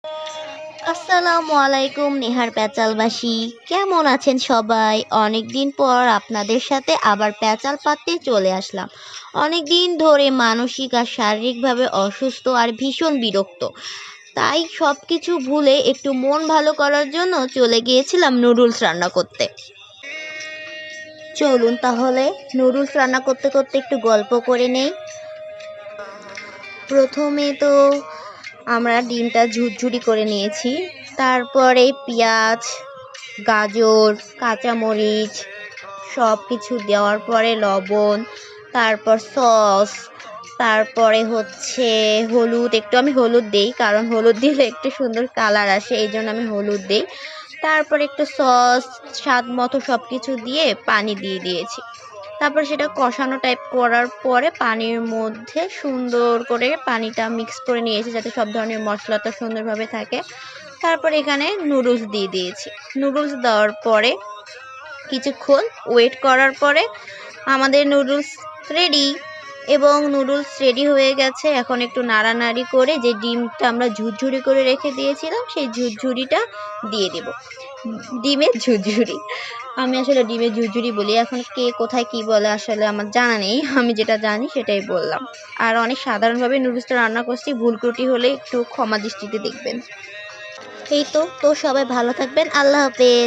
আসসালামু আলাইকুম নেহার প্যাচালবাসী, কেমন আছেন সবাই? অনেক দিন পর আপনাদের সাথে আবার প্যাচাল পাততে চলে আসলাম। অনেক দিন ধরে মানসিক আর শারীরিকভাবে অসুস্থ আর ভীষণ বিরক্ত, তাই সব কিছু ভুলে একটু মন ভালো করার জন্য চলে গিয়েছিলাম নুডলস রান্না করতে। চলুন তাহলে নুডলস রান্না করতে করতে একটু গল্প করে নেই। প্রথমে তো আমরা ডিমটা ঝুরঝুরি করে নিয়েছি, তারপরে পেঁয়াজ, গাজর, কাঁচামরিচ সব কিছু দেওয়ার পরে লবণ, তারপর সস, তারপরে হচ্ছে হলুদ। একটু আমি হলুদ দিই, কারণ হলুদ দিলে একটু সুন্দর কালার আসে, এই জন্য আমি হলুদ দিই। তারপর একটু সস, স্বাদ মতো সব কিছু দিয়ে পানি দিয়ে দিয়েছি। তারপর সেটা কষানো টাইপ করার পরে পানির মধ্যে সুন্দর করে পানিটা মিক্স করে নিয়েছি, যাতে সব ধরনের মশলাটা সুন্দরভাবে থাকে। তারপর এখানে নুডলস দিয়ে দিয়েছি। নুডলস দেওয়ার পরে কিছুক্ষণ ওয়েট করার পরে আমাদের নুডলস রেডি। এবং নুডলস রেডি হয়ে গেছে। এখন একটু নাড়ানাড়ি করে যে ডিমটা আমরা ঝুরঝুরি করে রেখে দিয়েছিলাম, সেই ঝুরঝুরিটা দিয়ে দেব। ডিমের ঝুরঝুরি, আমি আসলে ডিমের ঝুরঝুরি বলি, এখন কে কোথায় কি বলে আসলে আমার জানা নেই, আমি যেটা জানি সেটাই বললাম। আর অনেক সাধারণভাবে নুডলসটা রান্না করছি, ভুল ত্রুটি হলে একটু ক্ষমা দৃষ্টিতে দেখবেন। এই তো সবাই ভালো থাকবেন, আল্লাহ হাফেজ।